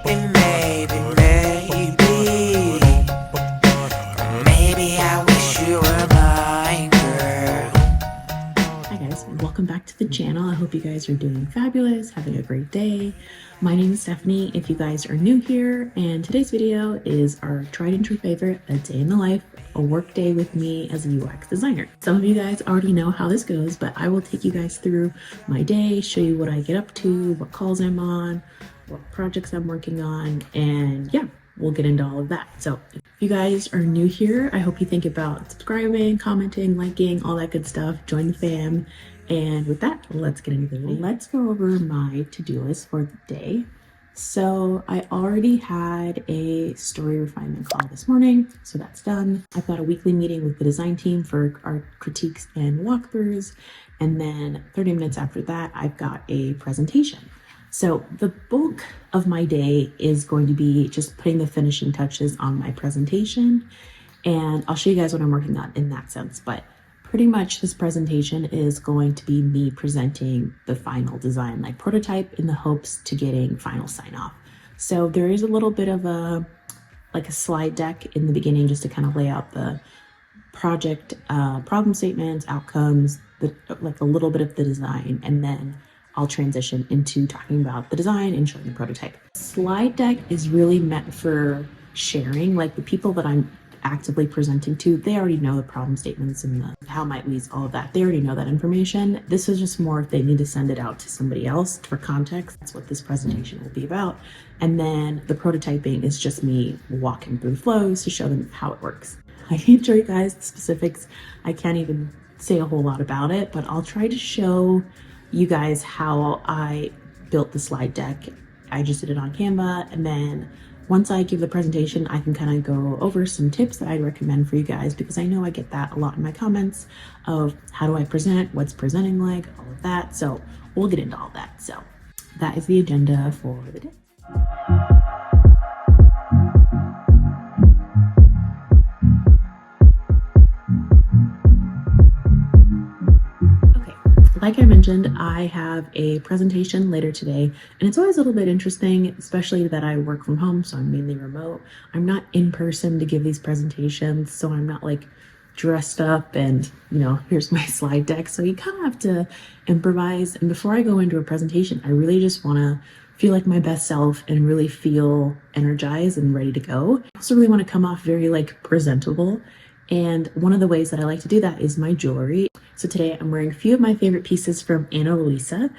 Maybe I wish you were mine, girl. Hi guys, welcome back to the channel. I hope you guys are doing fabulous, having a great day. My name is Stephanie if you guys are new here, and today's video is our tried and true favorite, a day in the life, a work day with me as a UX designer. Some of you guys already know how this goes, but I will take you guys through my day, show you what I get up to, what calls I'm on, what projects I'm working on, and yeah, we'll get into all of that. So if you guys are new here, I hope you think about subscribing, commenting, liking, all that good stuff. Join the fam. And with that, let's get into the video. Let's go over my to-do list for the day. So I already had a story refinement call this morning, so that's done. I've got a weekly meeting with the design team for our critiques and walkthroughs. And then 30 minutes after that, I've got a presentation. So the bulk of my day is going to be just putting the finishing touches on my presentation. And I'll show you guys what I'm working on in that sense. But pretty much this presentation is going to be me presenting the final design, like prototype, in the hopes to getting final sign off. So there is a little bit of a slide deck in the beginning just to kind of lay out the project problem statements, outcomes, like a little bit of the design, and then I'll transition into talking about the design and showing the prototype. Slide deck is really meant for sharing, like the people that I'm actively presenting to, they already know the problem statements and the how might we's, all of that. They already know that information. This is just more if they need to send it out to somebody else for context. That's what this presentation will be about. And then the prototyping is just me walking through flows to show them how it works. I can't show you guys the specifics. I can't even say a whole lot about it, but I'll try to show you guys how I built the slide deck. I just did it on Canva, and then once I give the presentation, I can kind of go over some tips that I'd recommend for you guys, because I know I get that a lot in my comments of how do I present, what's presenting like, all of that. So we'll get into all that. So that is the agenda for the day. Like I mentioned, I have a presentation later today, and it's always a little bit interesting, especially that I work from home, so I'm mainly remote. I'm not in person to give these presentations, so I'm not like dressed up and, you know, here's my slide deck. So you kind of have to improvise. And before I go into a presentation, I really just want to feel like my best self and really feel energized and ready to go. I also really want to come off very like presentable. And one of the ways that I like to do that is my jewelry. So today I'm wearing a few of my favorite pieces from Ana Luisa.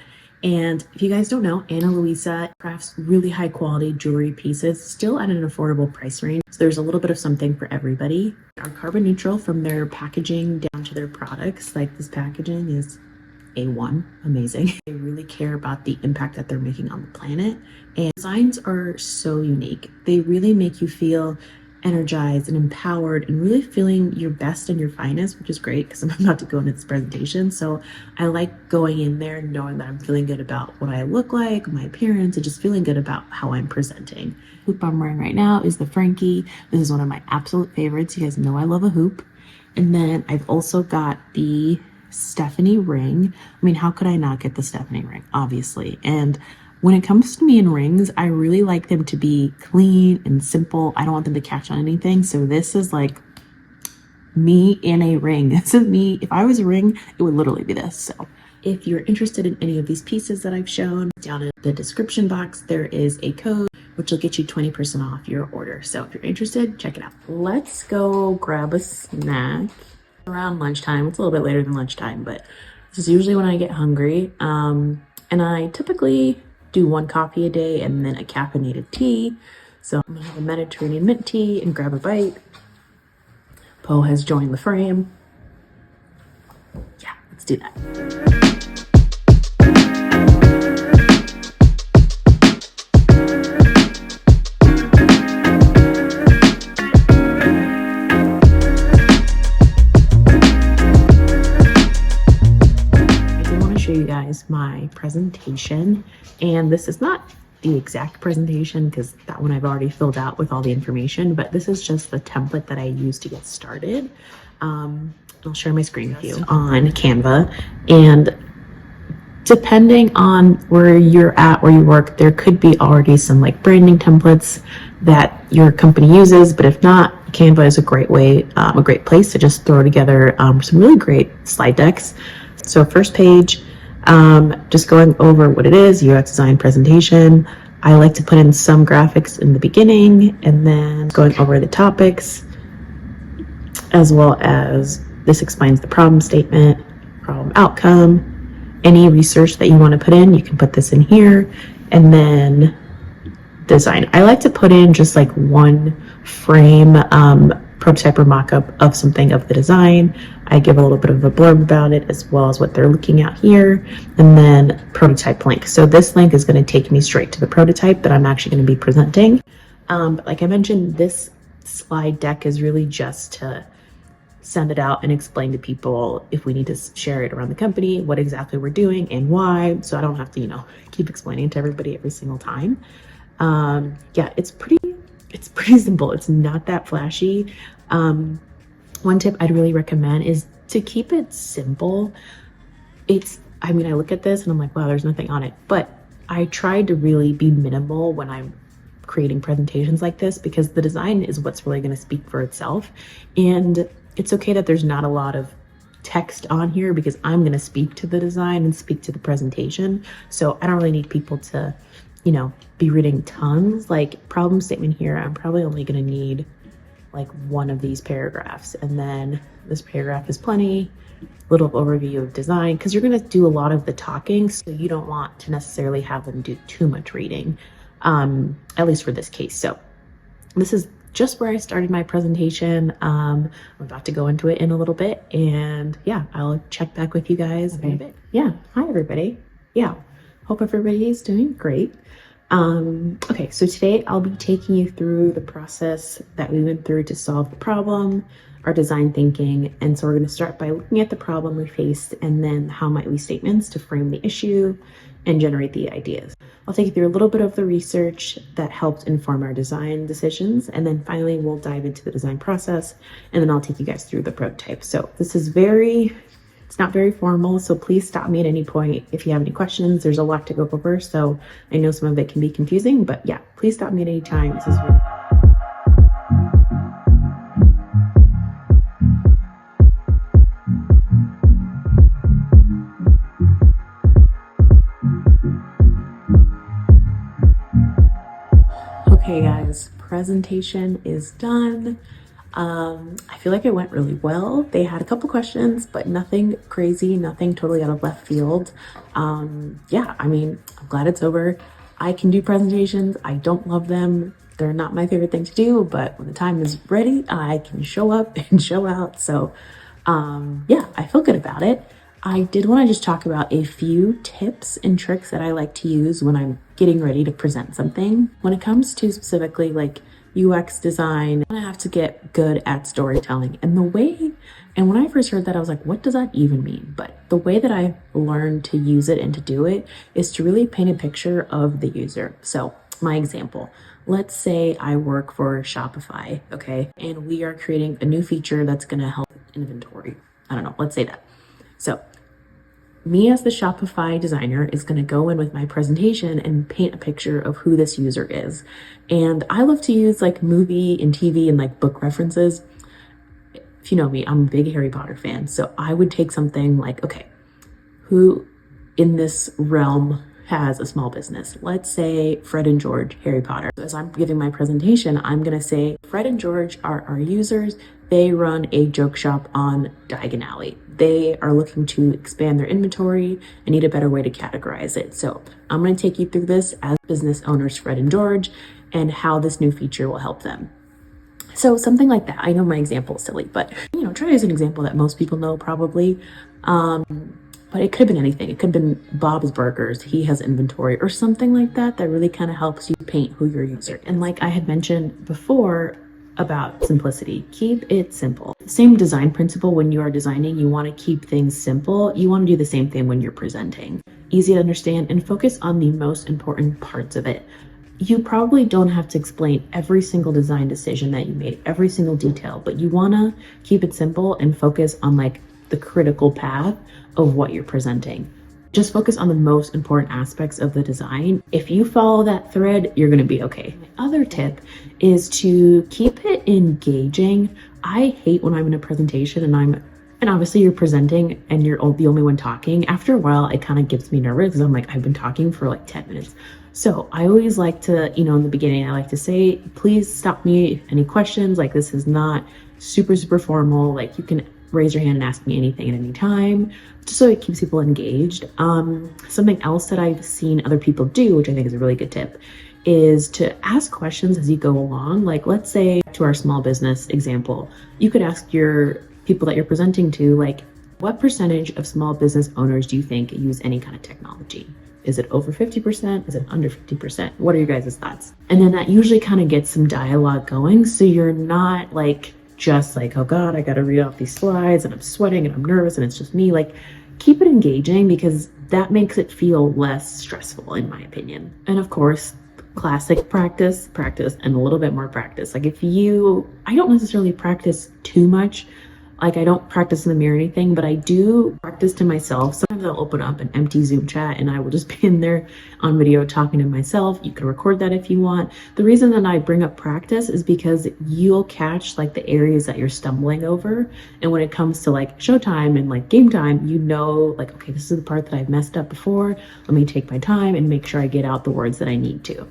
And if you guys don't know, Ana Luisa crafts really high quality jewelry pieces, still at an affordable price range. So there's a little bit of something for everybody. Are carbon neutral from their packaging down to their products. Like this packaging is A1, amazing. They really care about the impact that they're making on the planet. And designs are so unique. They really make you feel energized and empowered and really feeling your best and your finest, which is great because I'm about to go into this presentation. So I like going in there knowing that I'm feeling good about what I look like, my appearance, and just feeling good about how I'm presenting. The hoop I'm wearing right now is the Frankie. This is one of my absolute favorites. You guys know I love a hoop. And then I've also got the Stephanie ring. I mean, how could I not get the Stephanie ring? Obviously. And when it comes to me in rings, I really like them to be clean and simple. I don't want them to catch on anything. So this is like me in a ring. This is me. If I was a ring, it would literally be this. So if you're interested in any of these pieces that I've shown, down in the description box, there is a code which will get you 20% off your order. So if you're interested, check it out. Let's go grab a snack around lunchtime. It's a little bit later than lunchtime, but this is usually when I get hungry. And I typically do 1 coffee a day and then a caffeinated tea. So I'm gonna have a Mediterranean mint tea and grab a bite. Poe has joined the frame. Yeah, let's do that. You guys my presentation, and this is not the exact presentation because that one I've already filled out with all the information, but this is just the template that I use to get started. I'll share my screen with you on Canva, and depending on where you're at, where you work, there could be already some like branding templates that your company uses, but if not, Canva is a great way, a great place to just throw together some really great slide decks. So first page, just going over what it is, UX design presentation. I like to put in some graphics in the beginning and then going over the topics, as well as this explains the problem statement, problem outcome, any research that you want to put in, you can put this in here, and then design. I like to put in just like one frame prototype or mock-up of something of the design. I give a little bit of a blurb about it as well as what they're looking at here, and then prototype link. So this link is going to take me straight to the prototype that I'm actually going to be presenting. But like I mentioned, this slide deck is really just to send it out and explain to people if we need to share it around the company, what exactly we're doing and why. So I don't have to, keep explaining to everybody every single time. Yeah, it's pretty simple. It's not that flashy. One tip I'd really recommend is to keep it simple. I look at this and I'm like, wow, there's nothing on it, but I tried to really be minimal when I'm creating presentations like this, because the design is what's really going to speak for itself. And it's okay that there's not a lot of text on here, because I'm going to speak to the design and speak to the presentation. So I don't really need people to, be reading tons. Like problem statement here, I'm probably only going to need like one of these paragraphs. And then this paragraph is plenty. Little overview of design, because you're going to do a lot of the talking. So you don't want to necessarily have them do too much reading, at least for this case. So this is just where I started my presentation. I'm about to go into it in a little bit, and yeah, I'll check back with you guys in a bit. Yeah, hi everybody. Yeah, hope everybody is doing great. Okay, so today I'll be taking you through the process that we went through to solve the problem, our design thinking. And so we're going to start by looking at the problem we faced, and then how might we statements to frame the issue and generate the ideas. I'll take you through a little bit of the research that helped inform our design decisions, and then finally we'll dive into the design process, and then I'll take you guys through the prototype. So this is it's not very formal, so please stop me at any point if you have any questions. There's a lot to go over, so I know some of it can be confusing, but yeah, please stop me at any time. This is really Okay guys, presentation is done. I feel like it went really well. They had a couple questions, but nothing crazy, nothing totally out of left field. Yeah, I'm glad it's over. I can do presentations. I don't love them. They're not my favorite thing to do, but when the time is ready, I can show up and show out. So yeah, I feel good about it. I did want to just talk about a few tips and tricks that I like to use when I'm getting ready to present something. When it comes to specifically like UX design, I have to get good at storytelling. And when I first heard that, I was like, what does that even mean? But the way that I've learned to use it and to do it is to really paint a picture of the user. So my example, let's say I work for Shopify, okay? And we are creating a new feature that's going to help inventory. I don't know, let's say that. So me as the Shopify designer is going to go in with my presentation and paint a picture of who this user is. And I love to use like movie and TV and like book references. If you know me, I'm a big Harry Potter fan. So I would take something like, okay, who in this realm has a small business? Let's say Fred and George, Harry Potter. As I'm giving my presentation, I'm going to say Fred and George are our users. They run a joke shop on Diagon Alley. They are looking to expand their inventory and need a better way to categorize it. So I'm going to take you through this as business owners, Fred and George, and how this new feature will help them. So something like that. I know my example is silly, but try to use an example that most people know probably. But it could have been anything. It could have been Bob's Burgers. He has inventory or something like that really kind of helps you paint who your user is. And like I had mentioned before about simplicity, keep it simple. Same design principle when you are designing, you want to keep things simple. You want to do the same thing when you're presenting. Easy to understand and focus on the most important parts of it. You probably don't have to explain every single design decision that you made, every single detail, but you want to keep it simple and focus on like the critical path of what you're presenting. Just focus on the most important aspects of the design. If you follow that thread, you're going to be okay. My other tip is to keep it engaging. I hate when I'm in a presentation and obviously you're presenting and you're the only one talking. After a while, it kind of gets me nervous because I'm like, I've been talking for like 10 minutes. So I always like to, in the beginning, I like to say, please stop me, any questions. Like, this is not super formal. Like, you can raise your hand and ask me anything at any time, just so it keeps people engaged. Something else that I've seen other people do, which I think is a really good tip, is to ask questions as you go along. Like, let's say to our small business example, you could ask your people that you're presenting to, like, what percentage of small business owners do you think use any kind of technology? Is it over 50%? Is it under 50%? What are your guys' thoughts? And then that usually kind of gets some dialogue going. So you're not like, just like, oh God, I got to read off these slides and I'm sweating and I'm nervous and it's just me. Like, keep it engaging because that makes it feel less stressful, in my opinion. And of course, classic practice, and a little bit more practice. Like, I don't necessarily practice too much. Like, I don't practice in the mirror or anything, but I do practice to myself. Sometimes I'll open up an empty Zoom chat and I will just be in there on video talking to myself. You can record that if you want. The reason that I bring up practice is because you'll catch like the areas that you're stumbling over. And when it comes to like showtime and like game time, like, okay, this is the part that I've messed up before. Let me take my time and make sure I get out the words that I need to.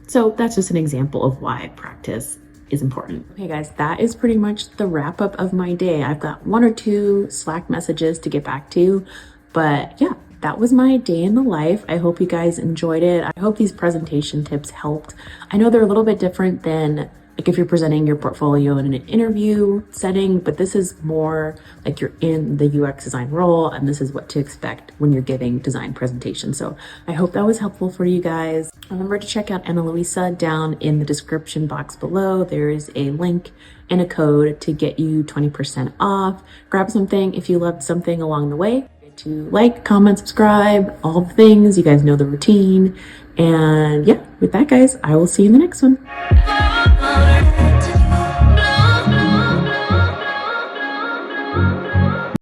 So that's just an example of why practice is important. Okay guys, that is pretty much the wrap up of my day. I've got 1 or 2 Slack messages to get back to, but yeah, that was my day in the life. I hope you guys enjoyed it. I hope these presentation tips helped. I know they're a little bit different than like if you're presenting your portfolio in an interview setting, but this is more like you're in the UX design role and this is what to expect when you're giving design presentations. So I hope that was helpful for you guys. Remember to check out Ana Luisa down in the description box below. There is a link and a code to get you 20% off. Grab something if you loved something along the way. To like, comment, subscribe, all the things. You guys know the routine. And yeah, with that guys, I will see you in the next one.